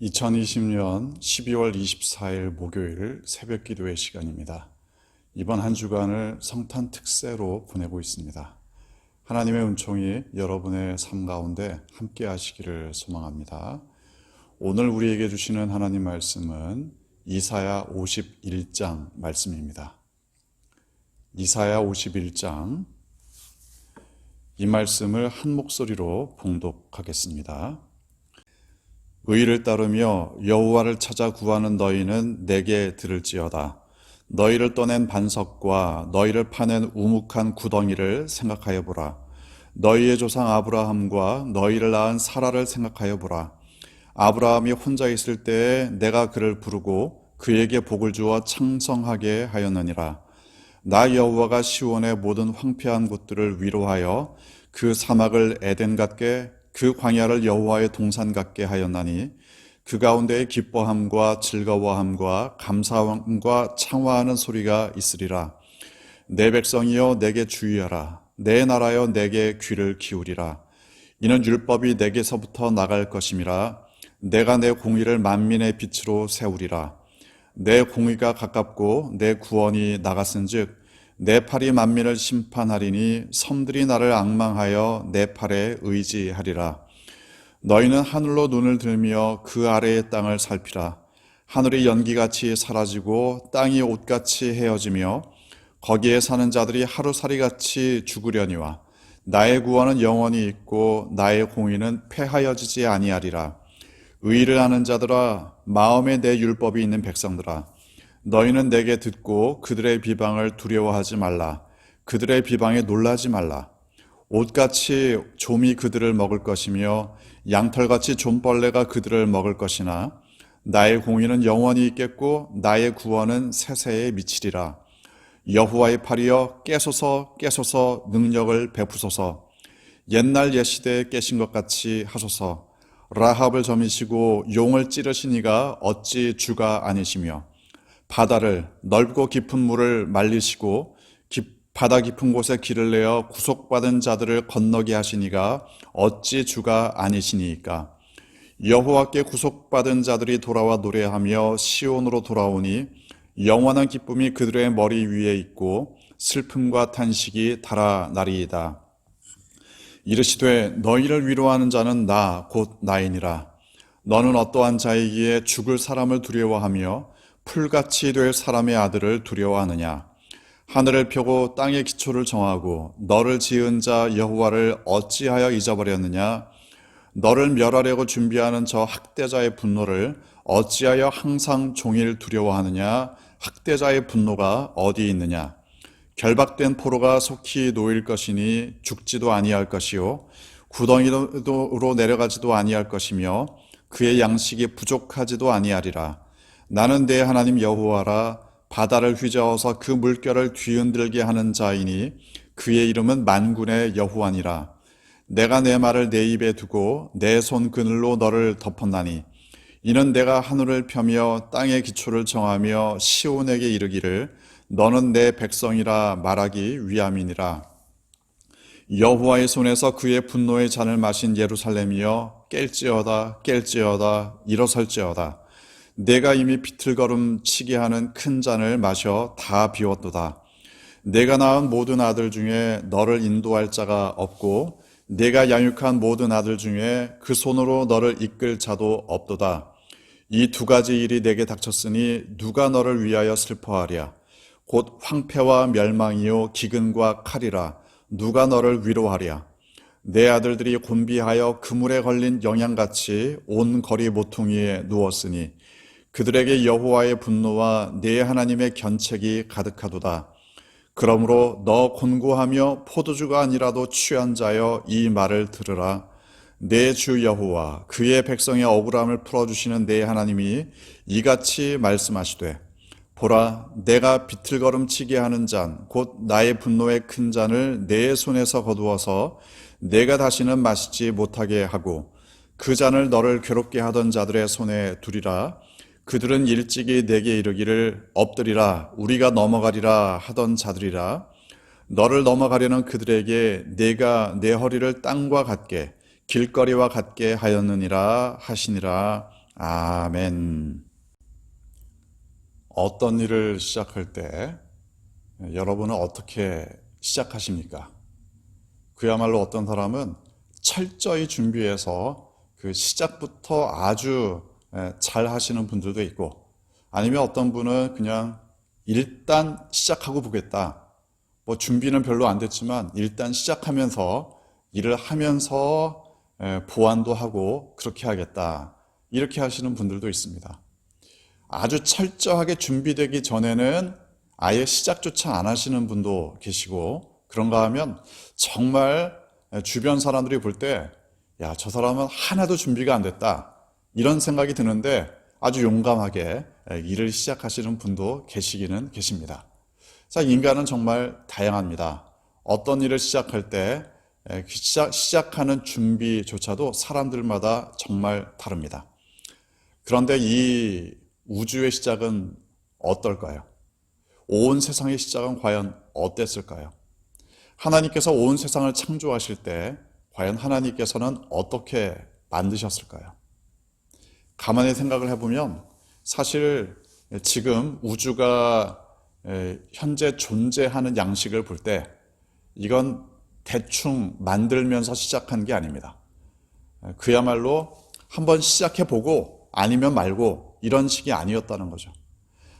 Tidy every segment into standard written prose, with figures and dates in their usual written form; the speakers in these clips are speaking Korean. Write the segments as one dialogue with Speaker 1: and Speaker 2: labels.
Speaker 1: 2020년 12월 24일 목요일 새벽 기도의 시간입니다. 이번 한 주간을 성탄 특세로 보내고 있습니다. 하나님의 은총이 여러분의 삶 가운데 함께 하시기를 소망합니다. 오늘 우리에게 주시는 하나님 말씀은 이사야 51장 말씀입니다. 이사야 51장, 이 말씀을 한 목소리로 봉독하겠습니다. 의를 따르며 여호와를 찾아 구하는 너희는 내게 들을지어다. 너희를 떠낸 반석과 너희를 파낸 우묵한 구덩이를 생각하여 보라. 너희의 조상 아브라함과 너희를 낳은 사라를 생각하여 보라. 아브라함이 혼자 있을 때에 내가 그를 부르고 그에게 복을 주어 창성하게 하였느니라. 나 여호와가 시온의 모든 황폐한 곳들을 위로하여 그 사막을 에덴 같게 그 광야를 여호와의 동산 같게 하였나니 그 가운데에 기뻐함과 즐거워함과 감사함과 창화하는 소리가 있으리라. 내 백성이여 내게 주의하라. 내 나라여 내게 귀를 기울이라. 이는 율법이 내게서부터 나갈 것임이라. 내가 내 공의를 만민의 빛으로 세우리라. 내 공의가 가깝고 내 구원이 나갔은즉 내 팔이 만민을 심판하리니 섬들이 나를 앙망하여 내 팔에 의지하리라. 너희는 하늘로 눈을 들며 그 아래의 땅을 살피라. 하늘이 연기같이 사라지고 땅이 옷같이 헤어지며 거기에 사는 자들이 하루살이같이 죽으려니와 나의 구원은 영원히 있고 나의 공의는 패하여지지 아니하리라. 의를 아는 자들아, 마음에 내 율법이 있는 백성들아, 너희는 내게 듣고 그들의 비방을 두려워하지 말라. 그들의 비방에 놀라지 말라. 옷같이 좀이 그들을 먹을 것이며 양털같이 좀벌레가 그들을 먹을 것이나 나의 공의는 영원히 있겠고 나의 구원은 세세에 미치리라. 여호와의 팔이여 깨소서 깨소서 능력을 베푸소서. 옛날 옛시대에 깨신 것 같이 하소서. 라합을 점이시고 용을 찌르신 이가 어찌 주가 아니시며 바다를 넓고 깊은 물을 말리시고 바다 깊은 곳에 길을 내어 구속받은 자들을 건너게 하시니가 어찌 주가 아니시니까. 여호와께 구속받은 자들이 돌아와 노래하며 시온으로 돌아오니 영원한 기쁨이 그들의 머리 위에 있고 슬픔과 탄식이 달아나리이다. 이르시되 너희를 위로하는 자는 나 곧 나이니라. 너는 어떠한 자이기에 죽을 사람을 두려워하며 풀같이 될 사람의 아들을 두려워하느냐. 하늘을 펴고 땅의 기초를 정하고 너를 지은 자 여호와를 어찌하여 잊어버렸느냐. 너를 멸하려고 준비하는 저 학대자의 분노를 어찌하여 항상 종일 두려워하느냐. 학대자의 분노가 어디 있느냐. 결박된 포로가 속히 놓일 것이니 죽지도 아니할 것이요 구덩이로 내려가지도 아니할 것이며 그의 양식이 부족하지도 아니하리라. 나는 내 하나님 여호와라. 바다를 휘저어서 그 물결을 뒤흔들게 하는 자이니 그의 이름은 만군의 여호와니라. 내가 내 말을 내 입에 두고 내 손 그늘로 너를 덮었나니 이는 내가 하늘을 펴며 땅의 기초를 정하며 시온에게 이르기를 너는 내 백성이라 말하기 위함이니라. 여호와의 손에서 그의 분노의 잔을 마신 예루살렘이여 깰지어다 깰지어다 일어설지어다. 내가 이미 비틀거름 치게 하는 큰 잔을 마셔 다 비웠도다. 내가 낳은 모든 아들 중에 너를 인도할 자가 없고 내가 양육한 모든 아들 중에 그 손으로 너를 이끌 자도 없도다. 이 두 가지 일이 내게 닥쳤으니 누가 너를 위하여 슬퍼하랴. 곧 황폐와 멸망이요 기근과 칼이라. 누가 너를 위로하랴. 내 아들들이 곤비하여 그물에 걸린 영양같이 온 거리 모퉁이에 누웠으니 그들에게 여호와의 분노와 내 하나님의 견책이 가득하도다. 그러므로 너 곤고하며 포도주가 아니라도 취한 자여 이 말을 들으라. 내 주 여호와 그의 백성의 억울함을 풀어주시는 내 하나님이 이같이 말씀하시되 보라 내가 비틀거름치게 하는 잔 곧 나의 분노의 큰 잔을 내 손에서 거두어서 내가 다시는 마시지 못하게 하고 그 잔을 너를 괴롭게 하던 자들의 손에 두리라. 그들은 일찍이 내게 이르기를 엎드리라 우리가 넘어가리라 하던 자들이라. 너를 넘어가려는 그들에게 내가 내 허리를 땅과 같게 길거리와 같게 하였느니라 하시니라. 아멘. 어떤 일을 시작할 때 여러분은 어떻게 시작하십니까? 그야말로 어떤 사람은 철저히 준비해서 그 시작부터 아주 잘 하시는 분들도 있고, 아니면 어떤 분은 그냥 일단 시작하고 보겠다. 뭐 준비는 별로 안 됐지만 일단 시작하면서 일을 하면서 보완도 하고 그렇게 하겠다. 이렇게 하시는 분들도 있습니다. 아주 철저하게 준비되기 전에는 아예 시작조차 안 하시는 분도 계시고, 그런가 하면 정말 주변 사람들이 볼 때, 야, 저 사람은 하나도 준비가 안 됐다. 이런 생각이 드는데 아주 용감하게 일을 시작하시는 분도 계시기는 계십니다. 자, 인간은 정말 다양합니다. 어떤 일을 시작할 때 시작하는 준비조차도 사람들마다 정말 다릅니다. 그런데 이 우주의 시작은 어떨까요? 온 세상의 시작은 과연 어땠을까요? 하나님께서 온 세상을 창조하실 때 과연 하나님께서는 어떻게 만드셨을까요? 가만히 생각을 해보면 사실 지금 우주가 현재 존재하는 양식을 볼 때 이건 대충 만들면서 시작한 게 아닙니다. 그야말로 한번 시작해보고 아니면 말고 이런 식이 아니었다는 거죠.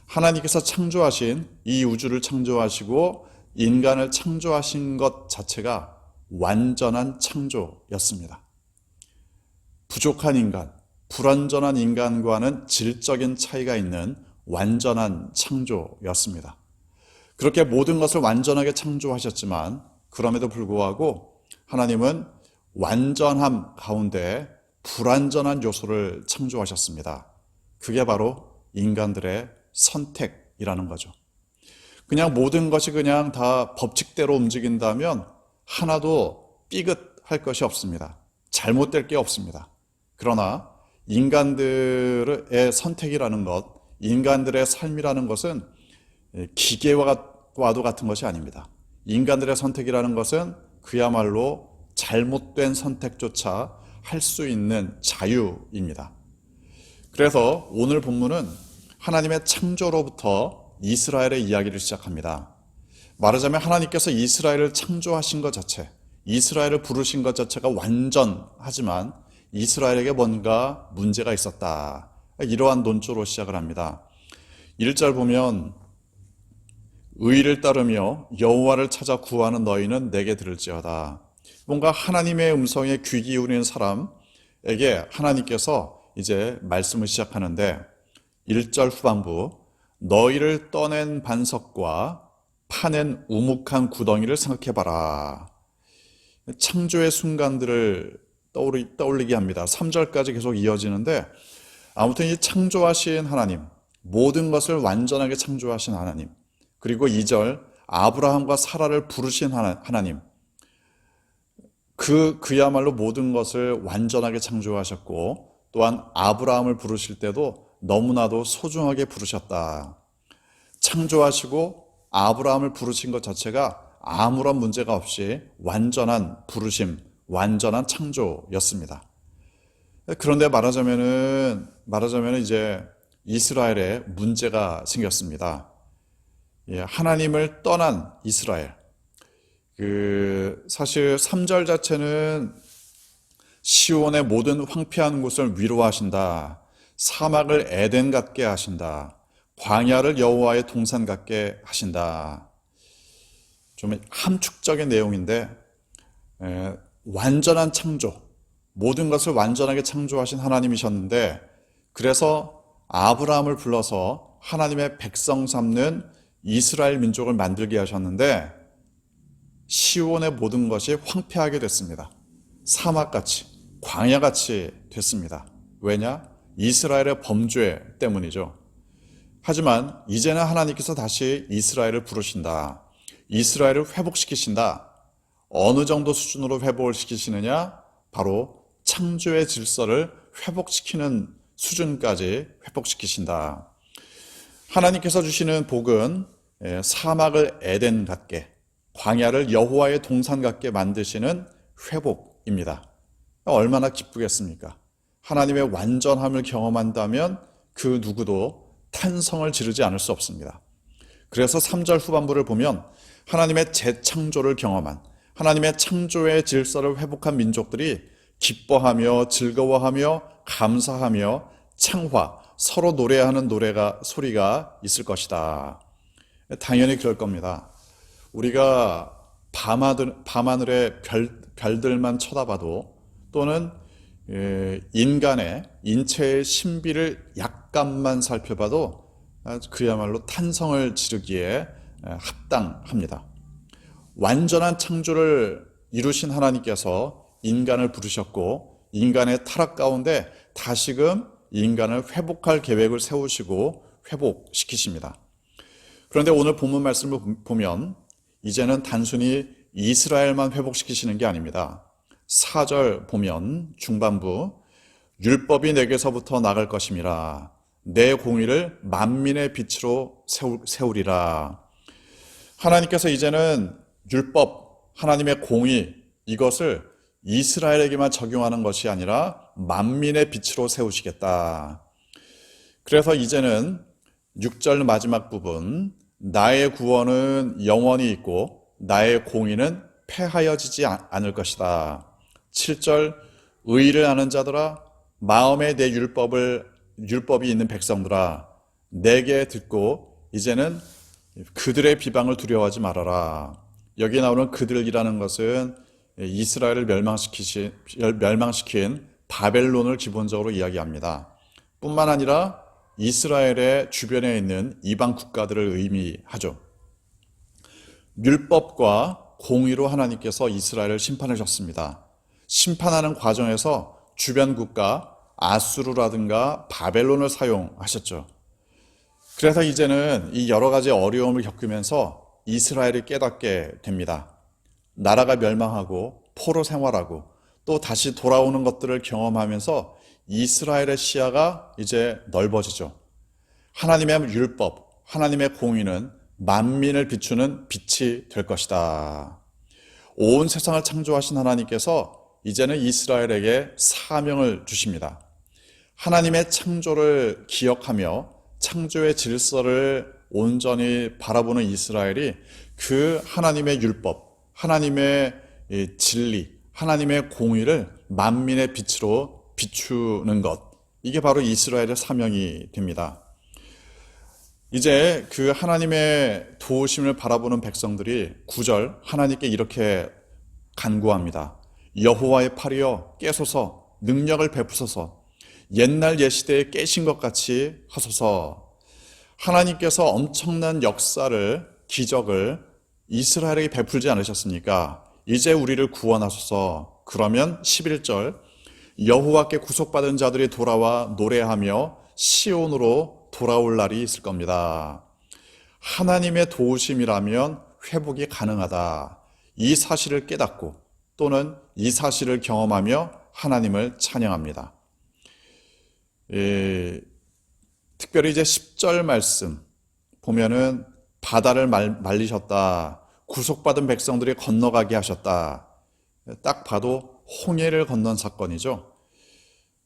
Speaker 1: 하나님께서 창조하신 이 우주를 창조하시고 인간을 창조하신 것 자체가 완전한 창조였습니다. 부족한 인간, 불완전한 인간과는 질적인 차이가 있는 완전한 창조였습니다. 그렇게 모든 것을 완전하게 창조하셨지만 그럼에도 불구하고 하나님은 완전함 가운데 불완전한 요소를 창조하셨습니다. 그게 바로 인간들의 선택이라는 거죠. 그냥 모든 것이 그냥 다 법칙대로 움직인다면 하나도 삐끗할 것이 없습니다. 잘못될 게 없습니다. 그러나 인간들의 선택이라는 것, 인간들의 삶이라는 것은 기계와도 같은 것이 아닙니다. 인간들의 선택이라는 것은 그야말로 잘못된 선택조차 할 수 있는 자유입니다. 그래서 오늘 본문은 하나님의 창조로부터 이스라엘의 이야기를 시작합니다. 말하자면 하나님께서 이스라엘을 창조하신 것 자체, 이스라엘을 부르신 것 자체가 완전하지만 이스라엘에게 뭔가 문제가 있었다. 이러한 논조로 시작을 합니다. 1절 보면 의를 따르며 여호와를 찾아 구하는 너희는 내게 들을지어다. 뭔가 하나님의 음성에 귀 기울이는 사람에게 하나님께서 이제 말씀을 시작하는데 1절 후반부 너희를 떠낸 반석과 파낸 우묵한 구덩이를 생각해봐라. 창조의 순간들을 떠올리게 합니다. 3절까지 계속 이어지는데 아무튼 이 창조하신 하나님, 모든 것을 완전하게 창조하신 하나님, 그리고 2절 아브라함과 사라를 부르신 하나님, 그야말로 모든 것을 완전하게 창조하셨고 또한 아브라함을 부르실 때도 너무나도 소중하게 부르셨다. 창조하시고 아브라함을 부르신 것 자체가 아무런 문제가 없이 완전한 부르심, 완전한 창조였습니다. 그런데 말하자면은 이제 이스라엘에 문제가 생겼습니다. 하나님을 떠난 이스라엘. 사실 3절 자체는 시온의 모든 황폐한 곳을 위로하신다. 사막을 에덴 같게 하신다. 광야를 여호와의 동산 같게 하신다. 좀 함축적인 내용인데 완전한 창조, 모든 것을 완전하게 창조하신 하나님이셨는데 그래서 아브라함을 불러서 하나님의 백성 삼는 이스라엘 민족을 만들게 하셨는데 시온의 모든 것이 황폐하게 됐습니다. 사막같이, 광야같이 됐습니다. 왜냐? 이스라엘의 범죄 때문이죠. 하지만 이제는 하나님께서 다시 이스라엘을 부르신다. 이스라엘을 회복시키신다. 어느 정도 수준으로 회복을 시키시느냐? 바로 창조의 질서를 회복시키는 수준까지 회복시키신다. 하나님께서 주시는 복은 사막을 에덴 같게, 광야를 여호와의 동산 같게 만드시는 회복입니다. 얼마나 기쁘겠습니까? 하나님의 완전함을 경험한다면 그 누구도 탄성을 지르지 않을 수 없습니다. 그래서 3절 후반부를 보면 하나님의 재창조를 경험한, 하나님의 창조의 질서를 회복한 민족들이 기뻐하며 즐거워하며 감사하며 창화, 서로 노래하는 소리가 있을 것이다. 당연히 그럴 겁니다. 우리가 밤하늘의 별들만 쳐다봐도, 또는 인간의 인체의 신비를 약간만 살펴봐도 그야말로 탄성을 지르기에 합당합니다. 완전한 창조를 이루신 하나님께서 인간을 부르셨고, 인간의 타락 가운데 다시금 인간을 회복할 계획을 세우시고 회복시키십니다. 그런데 오늘 본문 말씀을 보면 이제는 단순히 이스라엘만 회복시키시는 게 아닙니다. 4절 보면 중반부, 율법이 내게서부터 나갈 것임이라 내 공의를 만민의 빛으로 세우리라. 하나님께서 이제는 율법, 하나님의 공의, 이것을 이스라엘에게만 적용하는 것이 아니라 만민의 빛으로 세우시겠다. 그래서 이제는 6절 마지막 부분, 나의 구원은 영원히 있고 나의 공의는 패하여지지 않을 것이다. 7절, 의를 아는 자들아, 마음에 내 율법이 있는 백성들아, 내게 듣고 이제는 그들의 비방을 두려워하지 말아라. 여기 나오는 그들이라는 것은 이스라엘을 멸망시킨 바벨론을 기본적으로 이야기합니다. 뿐만 아니라 이스라엘의 주변에 있는 이방 국가들을 의미하죠. 율법과 공의로 하나님께서 이스라엘을 심판하셨습니다. 심판하는 과정에서 주변 국가 아수르라든가 바벨론을 사용하셨죠. 그래서 이제는 이 여러 가지 어려움을 겪으면서 이스라엘이 깨닫게 됩니다. 나라가 멸망하고 포로 생활하고 또 다시 돌아오는 것들을 경험하면서 이스라엘의 시야가 이제 넓어지죠. 하나님의 율법, 하나님의 공의는 만민을 비추는 빛이 될 것이다. 온 세상을 창조하신 하나님께서 이제는 이스라엘에게 사명을 주십니다. 하나님의 창조를 기억하며 창조의 질서를 온전히 바라보는 이스라엘이 그 하나님의 율법, 하나님의 진리, 하나님의 공의를 만민의 빛으로 비추는 것, 이게 바로 이스라엘의 사명이 됩니다. 이제 그 하나님의 도우심을 바라보는 백성들이 9절 하나님께 이렇게 간구합니다. 여호와의 팔이여 깨소서, 능력을 베푸소서, 옛날 예시대에 깨신 것 같이 하소서. 하나님께서 엄청난 역사를, 기적을 이스라엘에게 베풀지 않으셨습니까? 이제 우리를 구원하소서. 그러면 11절, 여호와께 구속받은 자들이 돌아와 노래하며 시온으로 돌아올 날이 있을 겁니다. 하나님의 도우심이라면 회복이 가능하다. 이 사실을 깨닫고 또는 이 사실을 경험하며 하나님을 찬양합니다. 특별히 이제 10절 말씀 보면은 바다를 말리셨다. 구속받은 백성들이 건너가게 하셨다. 딱 봐도 홍해를 건넌 사건이죠.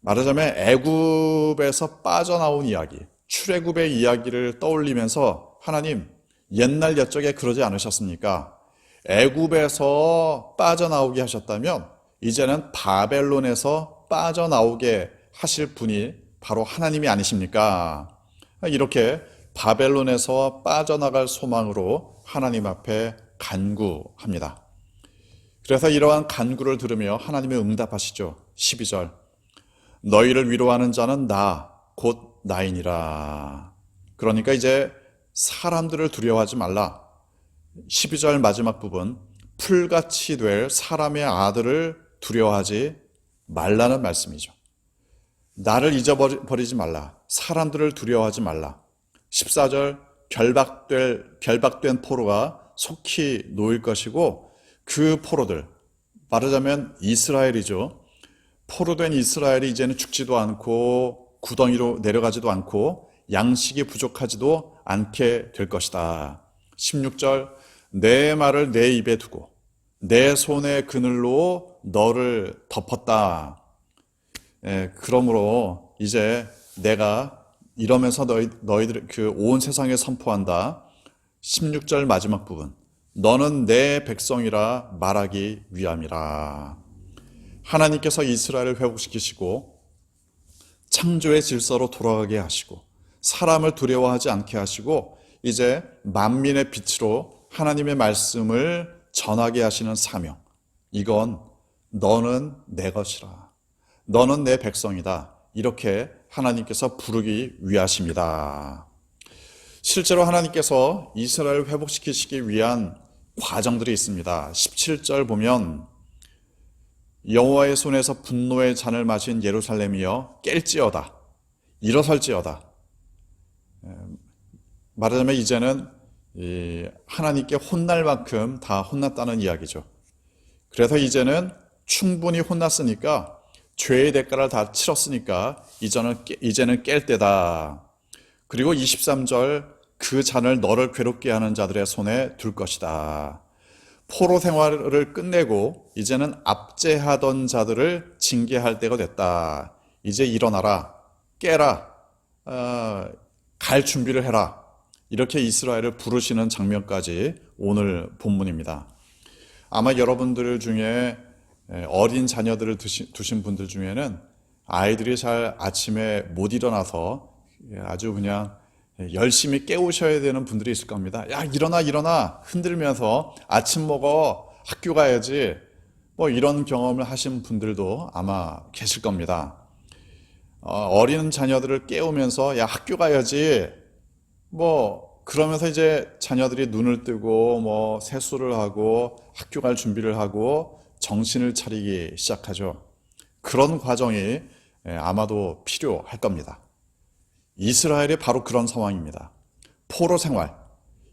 Speaker 1: 말하자면 애굽에서 빠져나온 이야기, 출애굽의 이야기를 떠올리면서 하나님, 옛날 옛적에 그러지 않으셨습니까? 애굽에서 빠져나오게 하셨다면 이제는 바벨론에서 빠져나오게 하실 분이 바로 하나님이 아니십니까? 이렇게 바벨론에서 빠져나갈 소망으로 하나님 앞에 간구합니다. 그래서 이러한 간구를 들으며 하나님이 응답하시죠. 12절, 너희를 위로하는 자는 나, 곧 나이니라. 그러니까 이제 사람들을 두려워하지 말라. 12절 마지막 부분, 풀같이 될 사람의 아들을 두려워하지 말라는 말씀이죠. 나를 잊어버리지 말라. 사람들을 두려워하지 말라. 14절, 결박된 포로가 속히 놓일 것이고 그 포로들, 말하자면 이스라엘이죠. 포로된 이스라엘이 이제는 죽지도 않고 구덩이로 내려가지도 않고 양식이 부족하지도 않게 될 것이다. 16절, 내 말을 내 입에 두고 내 손의 그늘로 너를 덮었다. 그러므로 이제 내가 이러면서 너희들 그 온 세상에 선포한다. 16절 마지막 부분. 너는 내 백성이라 말하기 위함이라. 하나님께서 이스라엘을 회복시키시고 창조의 질서로 돌아가게 하시고 사람을 두려워하지 않게 하시고 이제 만민의 빛으로 하나님의 말씀을 전하게 하시는 사명. 이건 너는 내 것이라. 너는 내 백성이다. 이렇게 하나님께서 부르기 위하십니다. 실제로 하나님께서 이스라엘을 회복시키시기 위한 과정들이 있습니다. 17절 보면 여호와의 손에서 분노의 잔을 마신 예루살렘이여 깰지어다. 일어설지어다. 말하자면 이제는 하나님께 혼날 만큼 다 혼났다는 이야기죠. 그래서 이제는 충분히 혼났으니까 죄의 대가를 다 치렀으니까 이제는 깰 때다. 그리고 23절 그 잔을 너를 괴롭게 하는 자들의 손에 둘 것이다. 포로 생활을 끝내고 이제는 압제하던 자들을 징계할 때가 됐다. 이제 일어나라, 깨라, 갈 준비를 해라. 이렇게 이스라엘을 부르시는 장면까지 오늘 본문입니다. 아마 여러분들 중에 어린 자녀들을 두신 분들 중에는 아이들이 잘 아침에 못 일어나서 아주 그냥 열심히 깨우셔야 되는 분들이 있을 겁니다. 야, 일어나 흔들면서 아침 먹어, 학교 가야지. 뭐 이런 경험을 하신 분들도 아마 계실 겁니다. 어린 자녀들을 깨우면서 야, 학교 가야지. 뭐 그러면서 이제 자녀들이 눈을 뜨고 뭐 세수를 하고 학교 갈 준비를 하고 정신을 차리기 시작하죠. 그런 과정이 아마도 필요할 겁니다. 이스라엘이 바로 그런 상황입니다. 포로 생활.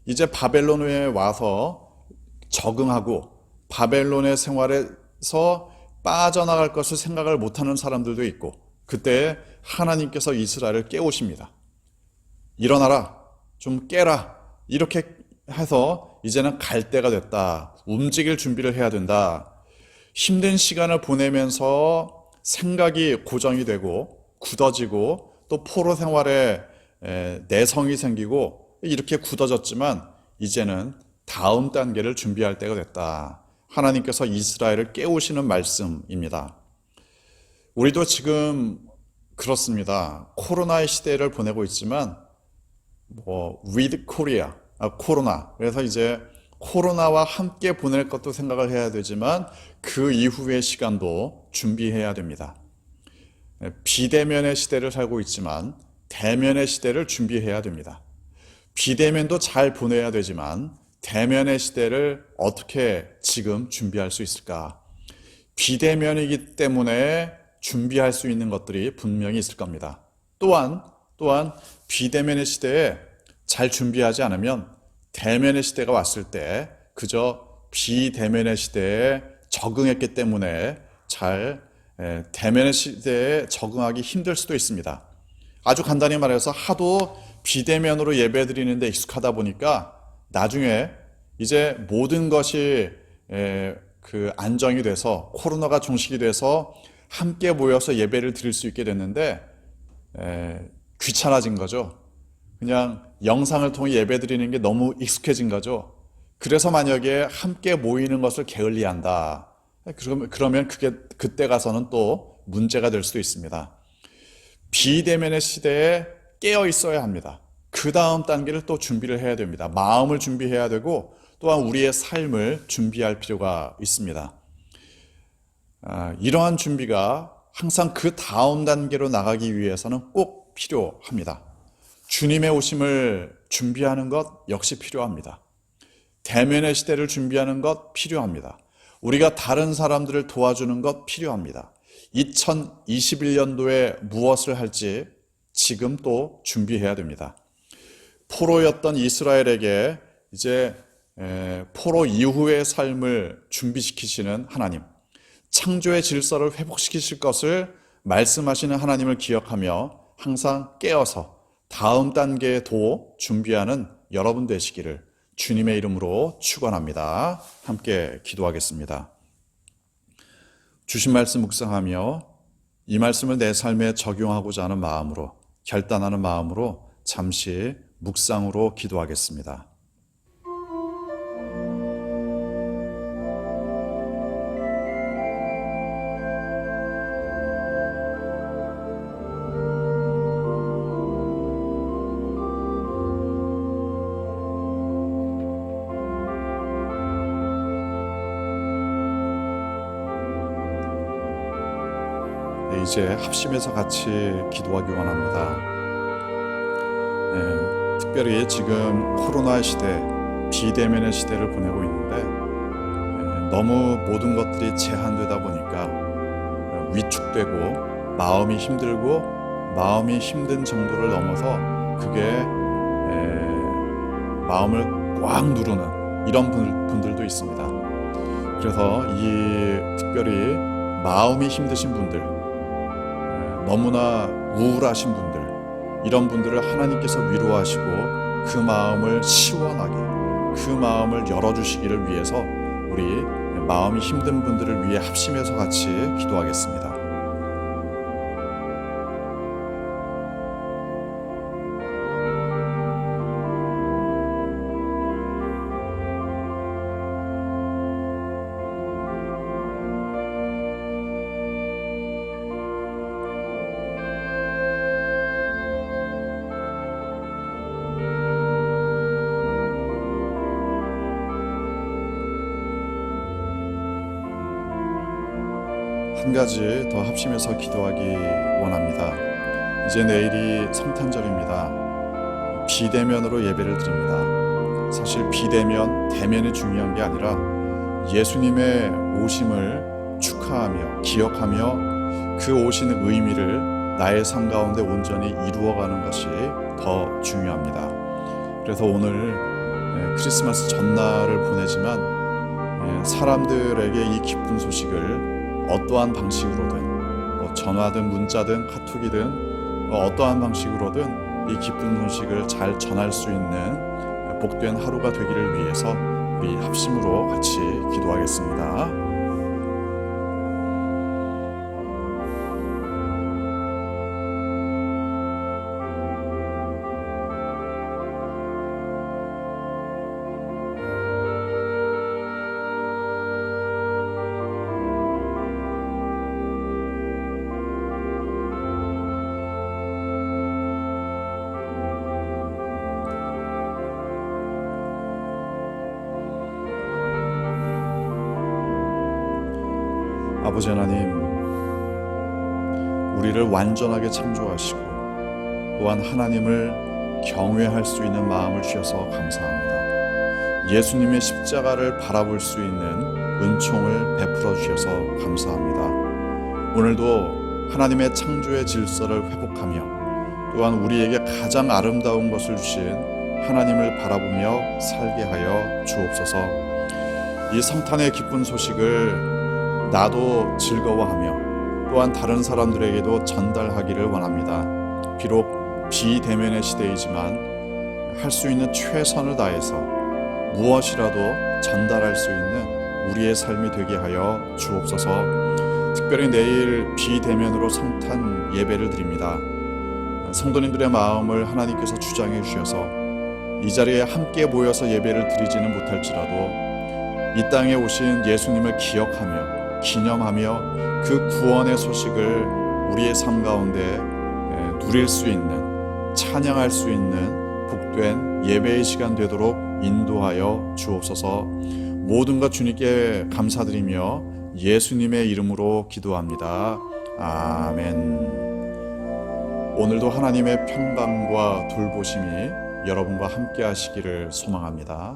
Speaker 1: 이제 바벨론에 와서 적응하고 바벨론의 생활에서 빠져나갈 것을 생각을 못하는 사람들도 있고 그때 하나님께서 이스라엘을 깨우십니다. 일어나라. 좀 깨라. 이렇게 해서 이제는 갈 때가 됐다. 움직일 준비를 해야 된다. 힘든 시간을 보내면서 생각이 고정이 되고 굳어지고 또 포로 생활에 내성이 생기고 이렇게 굳어졌지만 이제는 다음 단계를 준비할 때가 됐다. 하나님께서 이스라엘을 깨우시는 말씀입니다. 우리도 지금 그렇습니다. 코로나의 시대를 보내고 있지만 with Korea, 코로나. 그래서 이제 코로나와 함께 보낼 것도 생각을 해야 되지만 그 이후의 시간도 준비해야 됩니다. 비대면의 시대를 살고 있지만 대면의 시대를 준비해야 됩니다. 비대면도 잘 보내야 되지만 대면의 시대를 어떻게 지금 준비할 수 있을까? 비대면이기 때문에 준비할 수 있는 것들이 분명히 있을 겁니다. 또한 비대면의 시대에 잘 준비하지 않으면 대면의 시대가 왔을 때 그저 비대면의 시대에 적응했기 때문에 잘 대면의 시대에 적응하기 힘들 수도 있습니다. 아주 간단히 말해서 하도 비대면으로 예배드리는데 익숙하다 보니까 나중에 이제 모든 것이 안정이 돼서 코로나가 종식이 돼서 함께 모여서 예배를 드릴 수 있게 됐는데 귀찮아진 거죠. 그냥 영상을 통해 예배 드리는 게 너무 익숙해진 거죠. 그래서 만약에 함께 모이는 것을 게을리한다. 그러면 그때 가서는 또 문제가 될 수도 있습니다. 비대면의 시대에 깨어 있어야 합니다. 그 다음 단계를 또 준비를 해야 됩니다. 마음을 준비해야 되고 또한 우리의 삶을 준비할 필요가 있습니다. 이러한 준비가 항상 그 다음 단계로 나가기 위해서는 꼭 필요합니다. 주님의 오심을 준비하는 것 역시 필요합니다. 대면의 시대를 준비하는 것 필요합니다. 우리가 다른 사람들을 도와주는 것 필요합니다. 2021년도에 무엇을 할지 지금 또 준비해야 됩니다. 포로였던 이스라엘에게 이제 포로 이후의 삶을 준비시키시는 하나님, 창조의 질서를 회복시키실 것을 말씀하시는 하나님을 기억하며 항상 깨어서 다음 단계도 준비하는 여러분 되시기를 주님의 이름으로 축원합니다. 함께 기도하겠습니다. 주신 말씀 묵상하며 이 말씀을 내 삶에 적용하고자 하는 마음으로, 결단하는 마음으로 잠시 묵상으로 기도하겠습니다. 이제 합심해서 같이 기도하기 원합니다. 특별히 지금 코로나 시대, 비대면의 시대를 보내고 있는데 너무 모든 것들이 제한되다 보니까 위축되고 마음이 힘들고 마음이 힘든 정도를 넘어서 그게 마음을 꽉 누르는 이런 분들도 있습니다. 그래서 특별히 마음이 힘드신 분들, 너무나 우울하신 분들, 이런 분들을 하나님께서 위로하시고 그 마음을 시원하게, 그 마음을 열어주시기를 위해서 우리 마음이 힘든 분들을 위해 합심해서 같이 기도하겠습니다. 한 가지 더 합심해서 기도하기 원합니다. 이제 내일이 성탄절입니다. 비대면으로 예배를 드립니다. 사실 비대면, 대면이 중요한 게 아니라 예수님의 오심을 축하하며 기억하며 그 오시는 의미를 나의 삶 가운데 온전히 이루어가는 것이 더 중요합니다. 그래서 오늘 크리스마스 전날을 보내지만 사람들에게 이 기쁜 소식을 어떠한 방식으로든 전화든 문자든 카톡이든 어떠한 방식으로든 이 기쁜 소식을 잘 전할 수 있는 복된 하루가 되기를 위해서 우리 합심으로 같이 기도하겠습니다. 아버지 하나님, 우리를 완전하게 창조하시고 또한 하나님을 경외할 수 있는 마음을 주셔서 감사합니다. 예수님의 십자가를 바라볼 수 있는 은총을 베풀어 주셔서 감사합니다. 오늘도 하나님의 창조의 질서를 회복하며 또한 우리에게 가장 아름다운 것을 주신 하나님을 바라보며 살게 하여 주옵소서. 이 성탄의 기쁜 소식을 나도 즐거워하며 또한 다른 사람들에게도 전달하기를 원합니다. 비록 비대면의 시대이지만 할 수 있는 최선을 다해서 무엇이라도 전달할 수 있는 우리의 삶이 되게 하여 주옵소서. 특별히 내일 비대면으로 성탄 예배를 드립니다. 성도님들의 마음을 하나님께서 주장해 주셔서 이 자리에 함께 모여서 예배를 드리지는 못할지라도 이 땅에 오신 예수님을 기억하며 기념하며 그 구원의 소식을 우리의 삶 가운데 누릴 수 있는, 찬양할 수 있는 복된 예배의 시간 되도록 인도하여 주옵소서. 모든 것 주님께 감사드리며 예수님의 이름으로 기도합니다. 아멘. 오늘도 하나님의 평강과 돌보심이 여러분과 함께 하시기를 소망합니다.